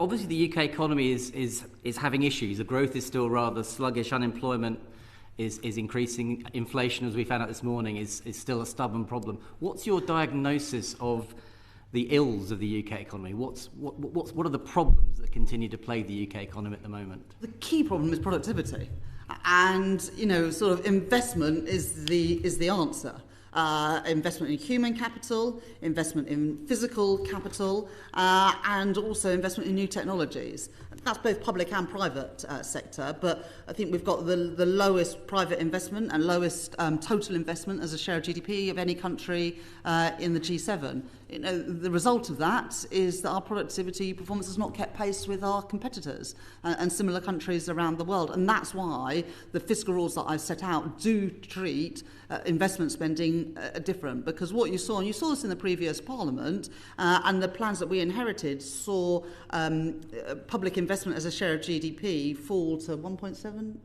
Obviously, the UK economy is having issues. The growth is still rather sluggish. Unemployment is increasing. Inflation, as we found out this morning, is still a stubborn problem. What's your diagnosis of the ills of the UK economy? What are the problems that continue to plague the UK economy at the moment? The key problem is productivity, and sort of investment is the answer. Investment in human capital, investment in physical capital, and also investment in new technologies. That's both public and private sector, but I think we've got the lowest private investment and lowest total investment as a share of GDP of any country in the G7. The result of that is that our productivity performance has not kept pace with our competitors and similar countries around the world. And that's why the fiscal rules that I've set out do treat investment spending different. Because what you saw, and you saw this in the previous Parliament, and the plans that we inherited saw public investment as a share of GDP fall to 1.7%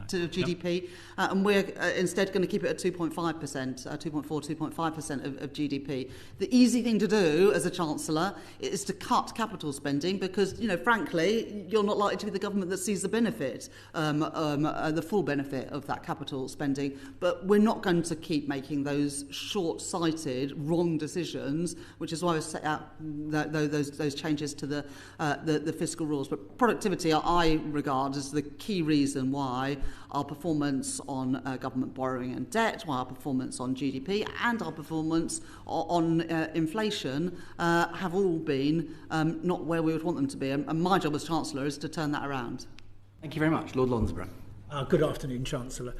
to GDP. And we're instead going to keep it at 2.5%, 2.4, 2.5% of GDP. The easy thing to do as a Chancellor is to cut capital spending because, frankly, you're not likely to be the government that sees the benefit, the full benefit of that capital spending. But we're not going to keep making those short-sighted, wrong decisions, which is why we set out those changes to the fiscal rules. But productivity, I regard as the key reason why our performance on government borrowing and debt, why our performance on GDP and our performance on inflation have all been not where we would want them to be. And my job as Chancellor is to turn that around. Thank you very much. Lord Lonsborough. Good afternoon, Chancellor.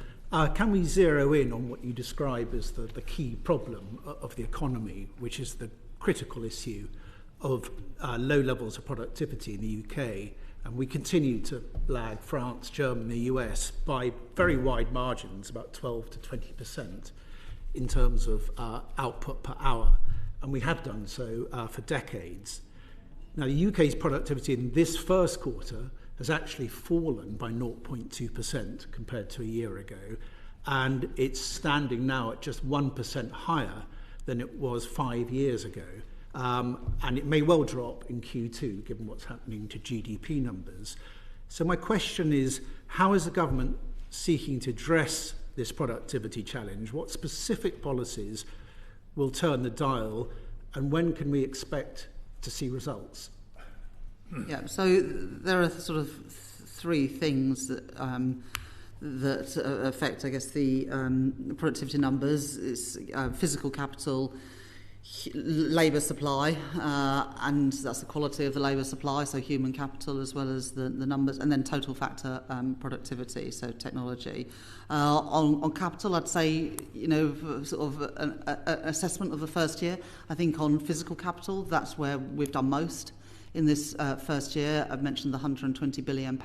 Can we zero in on what you describe as the key problem of the economy, which is the critical issue of low levels of productivity in the UK? And we continue to lag France, Germany, the US by very wide margins, about 12 to 20% in terms of output per hour. And we have done so for decades. Now, the UK's productivity in this first quarter has actually fallen by 0.2% compared to a year ago. And it's standing now at just 1% higher than it was 5 years ago. And it may well drop in Q2, given what's happening to GDP numbers. So my question is, how is the government seeking to address this productivity challenge? What specific policies will turn the dial, and when can we expect to see results? Yeah, so there are sort of three things that affect, I guess, the productivity numbers. It's physical capital, labour supply, and that's the quality of the labour supply, so human capital as well as the numbers, and then total factor productivity, so technology. On capital, I'd say, sort of an assessment of the first year. I think on physical capital, that's where we've done most in this first year. I've mentioned the £120 billion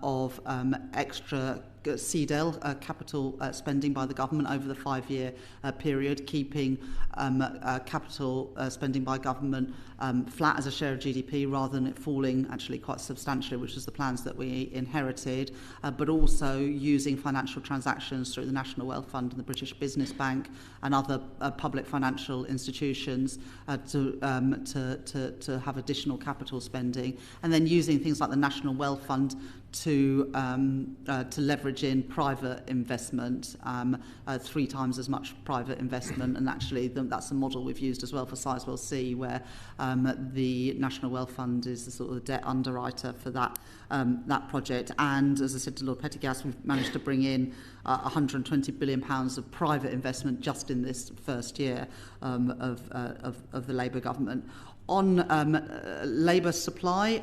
of extra CDEL capital spending by the government over the 5-year period, keeping capital spending by government flat as a share of GDP rather than it falling actually quite substantially, which was the plans that we inherited, but also using financial transactions through the National Wealth Fund and the British Business Bank and other public financial institutions to have additional capital spending, and then using things like the National Wealth Fund to leverage in private investment, 3 times as much private investment, and actually that's a model we've used as well for Sizewell C, where the National Wealth Fund is the sort of debt underwriter for that project. And as I said to Lord Pettygas, we've managed to bring in £120 billion of private investment just in this first year of the Labour government. On labour supply,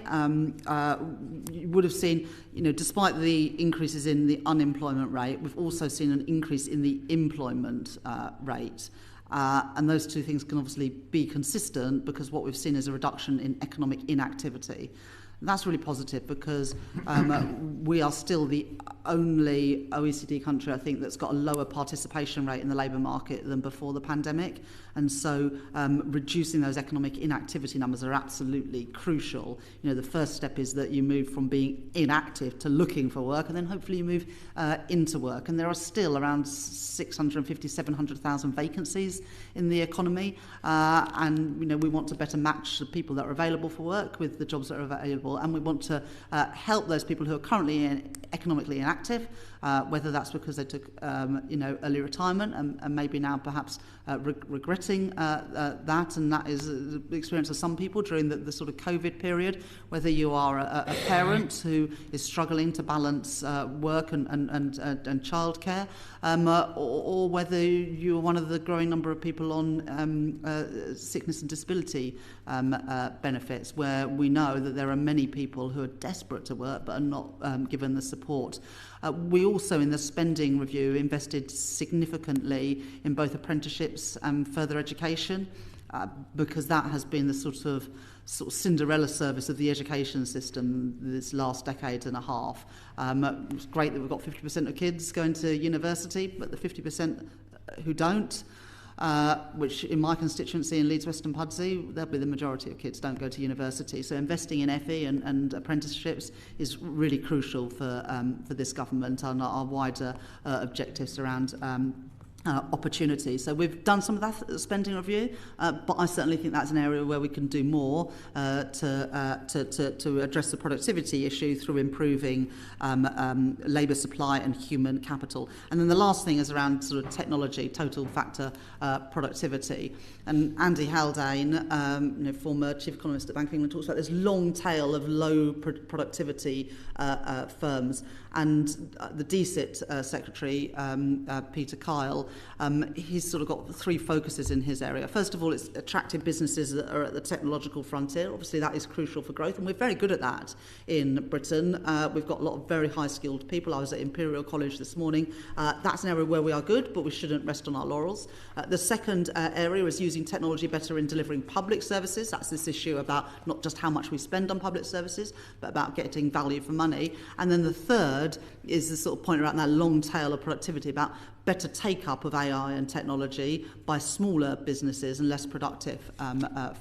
you would have seen, despite the increases in the unemployment rate, we've also seen an increase in the employment rate. And those two things can obviously be consistent because what we've seen is a reduction in economic inactivity. That's really positive because we are still the only OECD country, I think, that's got a lower participation rate in the labour market than before the pandemic. And so reducing those economic inactivity numbers are absolutely crucial. You know, the first step is that you move from being inactive to looking for work, and then hopefully you move into work. And there are still around 650, 700,000 vacancies in the economy. And, you know, we want to better match the people that are available for work with the jobs that are available. And we want to help those people who are currently economically inactive, whether that's because they took early retirement and maybe now perhaps regretting that, and that is the experience of some people during the sort of COVID period, whether you are a parent who is struggling to balance work and childcare, or whether you're one of the growing number of people on sickness and disability benefits, where we know that there are many people who are desperate to work but are not given the support. We also, in the spending review, invested significantly in both apprenticeships and further education, because that has been the sort of Cinderella service of the education system this last decade and a half. It's great that we've got 50% of kids going to university, but the 50% who don't, which in my constituency in Leeds Western Pudsey, there'll be the majority of kids don't go to university. So investing in FE and apprenticeships is really crucial for this government and our wider objectives around opportunity. So we've done some of that spending review, but I certainly think that's an area where we can do more to address the productivity issue through improving labour supply and human capital. And then the last thing is around sort of technology, total factor productivity. And Andy Haldane, former chief economist at Bank of England, talks about this long tail of low productivity firms. And the DSIT secretary, Peter Kyle, he's sort of got three focuses in his area. First of all, it's attractive businesses that are at the technological frontier. Obviously, that is crucial for growth, and we're very good at that in Britain. We've got a lot of very high-skilled people. I was at Imperial College this morning. That's an area where we are good, but we shouldn't rest on our laurels. The second area is using technology better in delivering public services. That's this issue about not just how much we spend on public services, but about getting value for money. And then the third is the sort of point around that long tail of productivity, about better take-up of AI and technology by smaller businesses and less productive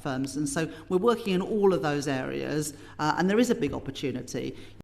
firms. And so we're working in all of those areas, and there is a big opportunity.